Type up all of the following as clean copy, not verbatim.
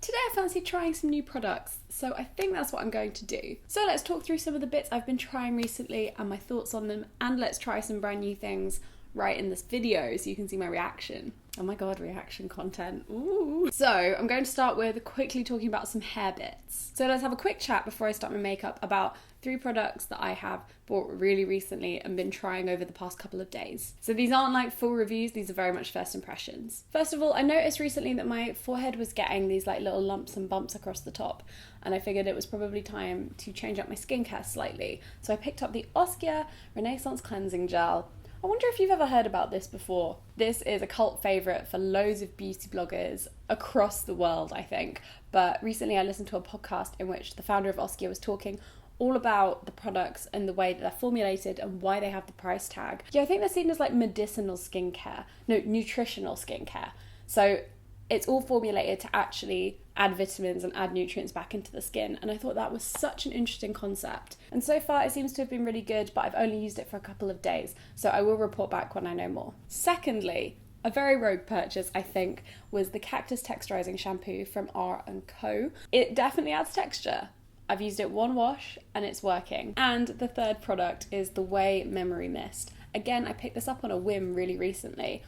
Today I fancy trying some new products, so I think that's what I'm going to do. So let's talk through some of the bits I've been trying recently and my thoughts on them, and let's try some brand new things right in this video so you can see my reaction. Oh my god, reaction content. Ooh. So I'm going to start with quickly talking about some hair bits. So let's have a quick chat before I start my makeup about 3 products that I have bought really recently and been trying over the past couple of days. So these aren't like full reviews, these are very much first impressions. First of all, I noticed recently that my forehead was getting these like little lumps and bumps across the top, and I figured it was probably time to change up my skincare slightly. So I picked up the Oskia Renaissance Cleansing Gel. I wonder if you've ever heard about this before. This is a cult favourite for loads of beauty bloggers across the world, I think. But recently I listened to a podcast in which the founder of Oskia was talking all about the products and the way that they're formulated and why they have the price tag. Yeah, I think they're seen as like medicinal skincare. No, nutritional skincare. So it's all formulated to actually add vitamins and add nutrients back into the skin, and I thought that was such an interesting concept. And so far it seems to have been really good, but I've only used it for a couple of days, so I will report back when I know more. Secondly, a very rogue purchase, I think, was the Cactus Texturizing Shampoo from R&Co. It definitely adds texture. I've used it one wash and it's working. And the third product is the Way Memory Mist. Again, I picked this up on a whim really recently,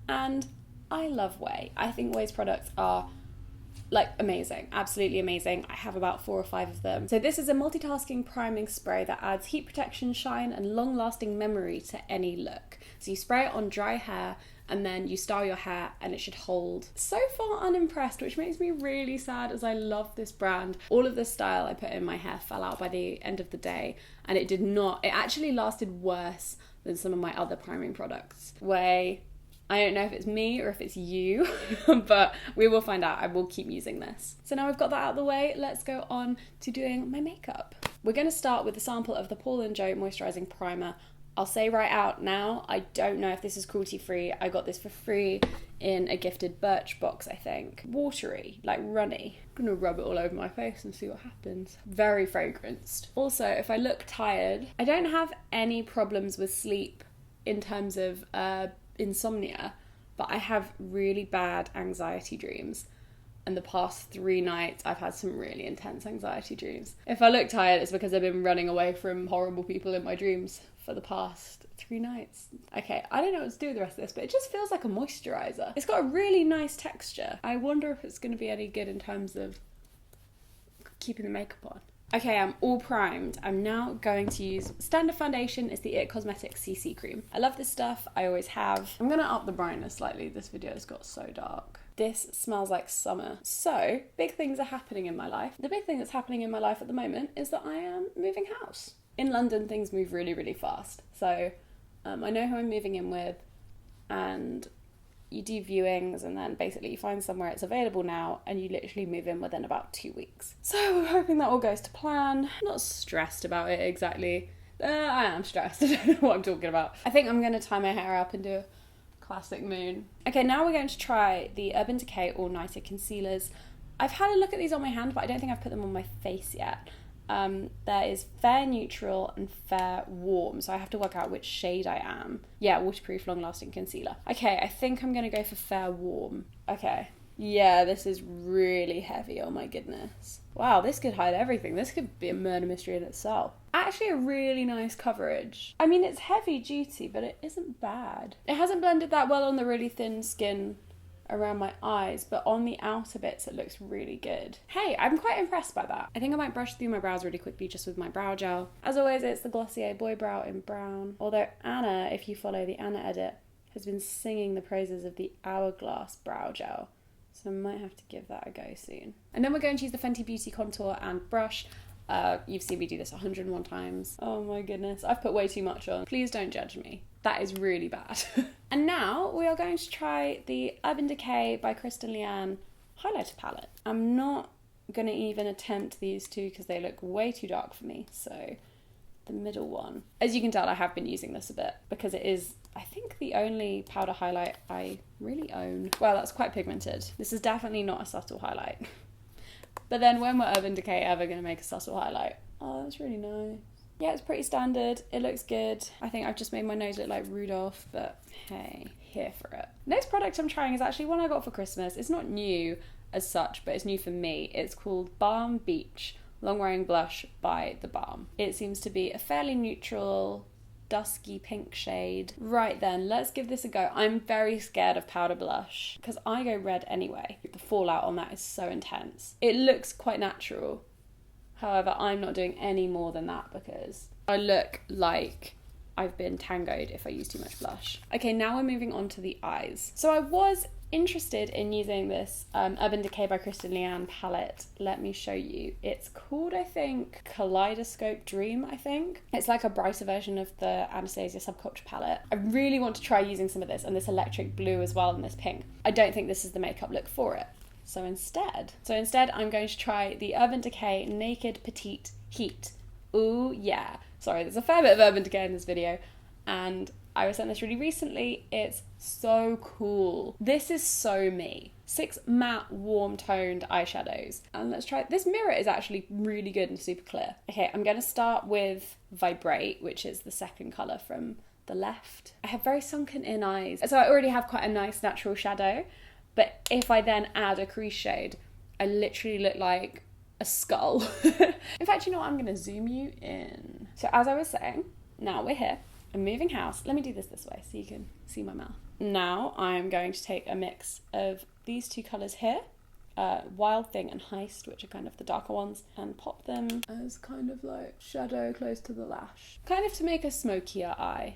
and I love Way. I think Way's products are like amazing, absolutely amazing. I have about 4 or 5 of them. So this is a multitasking priming spray that adds heat protection, shine and long-lasting memory to any look. So you spray it on dry hair and then you style your hair and it should hold. So far unimpressed, which makes me really sad as I love this brand. All of the style I put in my hair fell out by the end of the day, and it actually lasted worse than some of my other priming products. Way, I don't know if it's me or if it's you, but we will find out. I will keep using this. So now we've got that out of the way, let's go on to doing my makeup. We're going to start with a sample of the Paul & Joe Moisturising Primer. I'll say right out now, I don't know if this is cruelty-free. I got this for free in a gifted Birch box, I think. Watery, like runny. I'm gonna rub it all over my face and see what happens. Very fragranced. Also, if I look tired, I don't have any problems with sleep in terms of insomnia, but I have really bad anxiety dreams. And the past 3 nights, I've had some really intense anxiety dreams. If I look tired, it's because I've been running away from horrible people in my dreams for the past 3 nights. Okay, I don't know what to do with the rest of this, but it just feels like a moisturiser. It's got a really nice texture. I wonder if it's going to be any good in terms of keeping the makeup on. Okay, I'm all primed. I'm now going to use standard foundation. It's the IT Cosmetics CC cream. I love this stuff, I always have. I'm gonna up the brightness slightly. This video has got so dark. This smells like summer. So, big things are happening in my life. The big thing that's happening in my life at the moment is that I am moving house. In London, things move really, really fast. So, I know who I'm moving in with, and you do viewings and then basically you find somewhere it's available now and you literally move in within about 2 weeks. So we're hoping that all goes to plan. I'm not stressed about it exactly. I am stressed. I don't know what I'm talking about. I think I'm going to tie my hair up and do a classic moon. Okay, now we're going to try the Urban Decay All Nighter Concealers. I've had a look at these on my hand, but I don't think I've put them on my face yet. There is Fair Neutral and Fair Warm, so I have to work out which shade I am. Yeah, waterproof, long-lasting concealer. Okay, I think I'm gonna go for Fair Warm. Okay. Yeah, this is really heavy, oh my goodness. Wow, this could hide everything. This could be a murder mystery in itself. Actually a really nice coverage. I mean, it's heavy duty, but it isn't bad. It hasn't blended that well on the really thin skin around my eyes, but on the outer bits it looks really good. Hey, I'm quite impressed by that. I think I might brush through my brows really quickly just with my brow gel. As always, it's the Glossier Boy Brow in brown. Although Anna, if you follow the Anna edit, has been singing the praises of the Hourglass brow gel. So I might have to give that a go soon. And then we're going to use the Fenty Beauty Contour and Brush. You've seen me do this 101 times. Oh my goodness, I've put way too much on. Please don't judge me. That is really bad. And now we are going to try the Urban Decay by Kristen Leann highlighter palette. I'm not going to even attempt these two because they look way too dark for me. So the middle one. As you can tell, I have been using this a bit because it is, I think, the only powder highlight I really own. Wow, that's quite pigmented. This is definitely not a subtle highlight. But then when were Urban Decay ever going to make a subtle highlight? Oh, that's really nice. Yeah, it's pretty standard. It looks good. I think I've just made my nose look like Rudolph, but hey, here for it. Next product I'm trying is actually one I got for Christmas. It's not new. as such, but it's new for me. It's called Balm Beach Long Wearing Blush by The Balm. It seems to be a fairly neutral, dusky pink shade. Right then, let's give this a go. I'm very scared of powder blush because I go red anyway. The fallout on that is so intense. It looks quite natural. However, I'm not doing any more than that because I look like I've been tangoed if I use too much blush. Okay, now we're moving on to the eyes. So I was interested in using this Urban Decay by Kristen Leann palette. Let me show you. It's called, I think, Kaleidoscope Dream, I think. It's like a brighter version of the Anastasia Subculture palette. I really want to try using some of this, and this electric blue as well, and this pink. I don't think this is the makeup look for it. So instead, I'm going to try the Urban Decay Naked Petite Heat. Ooh, yeah. Sorry, there's a fair bit of Urban Decay in this video, and I was sent this really recently. It's so cool. This is so me. 6 matte, warm toned eyeshadows. And let's try it. This mirror is actually really good and super clear. Okay, I'm going to start with Vibrate, which is the second colour from the left. I have very sunken in eyes, so I already have quite a nice natural shadow. But if I then add a crease shade, I literally look like a skull. In fact, you know what? I'm going to zoom you in. So as I was saying, now we're here. I'm moving house. Let me do this way so you can see my mouth. Now I'm going to take a mix of these two colours here, Wild Thing and Heist, which are kind of the darker ones, and pop them as kind of like shadow close to the lash. Kind of to make a smokier eye.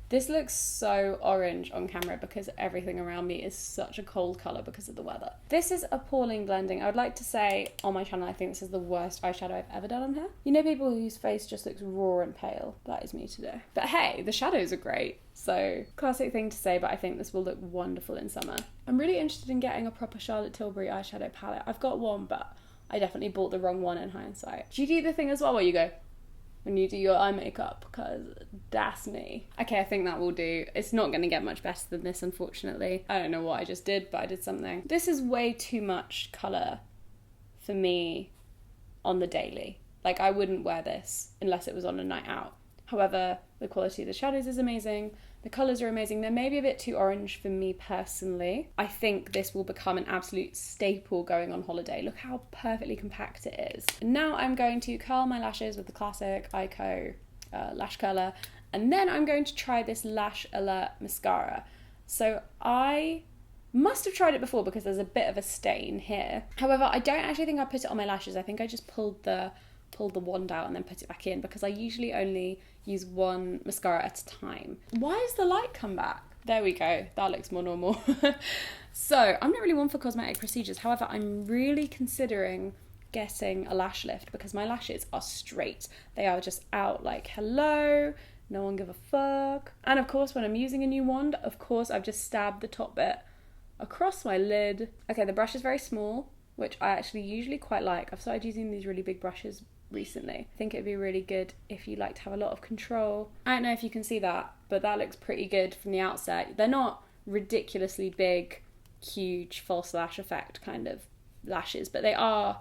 This looks so orange on camera because everything around me is such a cold colour because of the weather. This is appalling blending. I would like to say on my channel, I think this is the worst eyeshadow I've ever done on here. You know, people whose face just looks raw and pale? That is me today. But hey, the shadows are great. So, classic thing to say, but I think this will look wonderful in summer. I'm really interested in getting a proper Charlotte Tilbury eyeshadow palette. I've got one, but I definitely bought the wrong one in hindsight. Do you do the thing as well where you go, when you do your eye makeup, because that's me. Okay, I think that will do. It's not going to get much better than this, unfortunately. I don't know what I just did, but I did something. This is way too much colour for me on the daily. Like, I wouldn't wear this unless it was on a night out. However, the quality of the shadows is amazing. The colours are amazing. They're maybe a bit too orange for me personally. I think this will become an absolute staple going on holiday. Look how perfectly compact it is. And now I'm going to curl my lashes with the classic Ico lash curler. And then I'm going to try this Lash Alert mascara. So I must have tried it before because there's a bit of a stain here. However, I don't actually think I put it on my lashes. I think I just pulled the wand out and then put it back in because I usually only use one mascara at a time. Why has the light come back? There we go, that looks more normal. So I'm not really one for cosmetic procedures. However, I'm really considering getting a lash lift because my lashes are straight. They are just out like, hello, no one give a fuck. And of course, when I'm using a new wand, of course, I've just stabbed the top bit across my lid. Okay, the brush is very small, which I actually usually quite like. I've started using these really big brushes recently. I think it'd be really good if you like to have a lot of control. I don't know if you can see that, but that looks pretty good from the outset. They're not ridiculously big, huge false lash effect kind of lashes, but they are,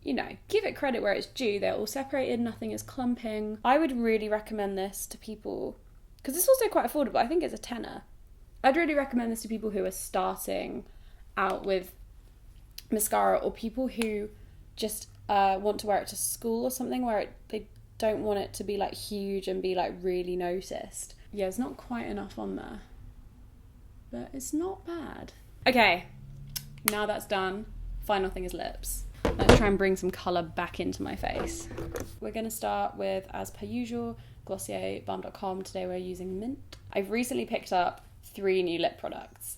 you know, give it credit where it's due. They're all separated, nothing is clumping. I would really recommend this to people, because it's also quite affordable. I think it's a tenner. I'd really recommend this to people who are starting out with mascara, or people who just want to wear it to school or something, where they don't want it to be like huge and be like really noticed. Yeah, it's not quite enough on there, but it's not bad. Okay, now that's done, final thing is lips. Let's try and bring some colour back into my face. We're going to start with, as per usual, Glossier Balm.com. Today we're using Mint. I've recently picked up 3 new lip products.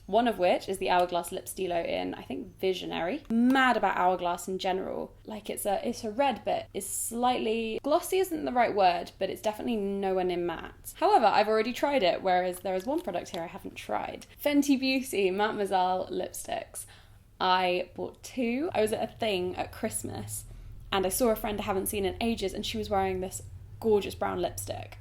One of which is the Hourglass Lip Stilo in, I think, Visionary. Mad about Hourglass in general. Like, it's a red, but it's slightly... glossy isn't the right word, but it's definitely nowhere near matte. However, I've already tried it, whereas there is one product here I haven't tried. Fenty Beauty Matmos lipsticks. I bought 2. I was at a thing at Christmas, and I saw a friend I haven't seen in ages, and she was wearing this gorgeous brown lipstick.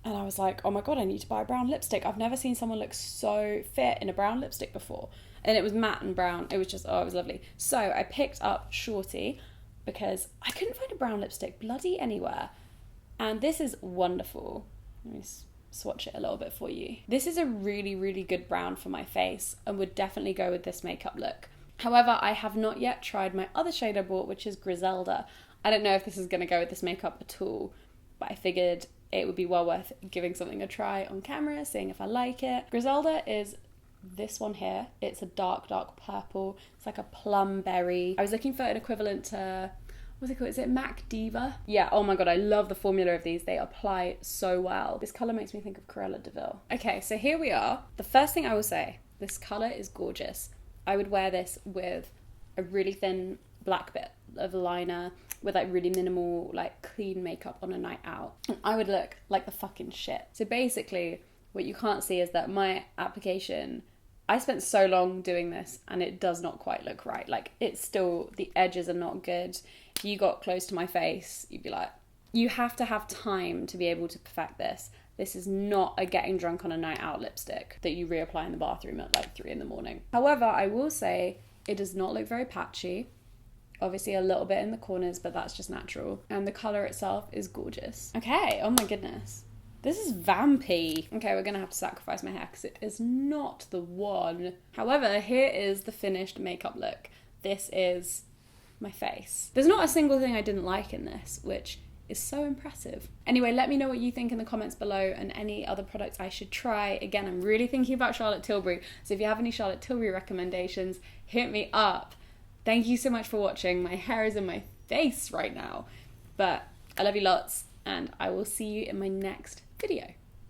And I was like, oh my God, I need to buy a brown lipstick. I've never seen someone look so fit in a brown lipstick before. And it was matte and brown. It was just, oh, it was lovely. So I picked up Shorty because I couldn't find a brown lipstick bloody anywhere. And this is wonderful. Let me swatch it a little bit for you. This is a really, really good brown for my face and would definitely go with this makeup look. However, I have not yet tried my other shade I bought, which is Grizelda. I don't know if this is going to go with this makeup at all, but I figured it would be well worth giving something a try on camera, seeing if I like it. Grizelda is this one here. It's a dark purple. It's like a plum berry. I was looking for an equivalent to, what's it called? Is it Mac Diva? Yeah, oh my god, I love the formula of these. They apply so well. This colour makes me think of Cruella de Vil. Okay, so here we are. The first thing I will say, this colour is gorgeous. I would wear this with a really thin black bit of liner, with like really minimal, like clean makeup on a night out. And I would look like the fucking shit. So basically, what you can't see is that my application, I spent so long doing this and it does not quite look right. Like, it's still, the edges are not good. If you got close to my face, you'd be like, you have to have time to be able to perfect this. This is not a getting drunk on a night out lipstick that you reapply in the bathroom at like 3 a.m. However, I will say it does not look very patchy. Obviously a little bit in the corners, but that's just natural. And the colour itself is gorgeous. Okay, oh my goodness. This is vampy. Okay, we're gonna have to sacrifice my hair because it is not the one. However, here is the finished makeup look. This is my face. There's not a single thing I didn't like in this, which is so impressive. Anyway, let me know what you think in the comments below and any other products I should try. Again, I'm really thinking about Charlotte Tilbury, so if you have any Charlotte Tilbury recommendations, hit me up. Thank you so much for watching. My hair is in my face right now, but I love you lots, and I will see you in my next video.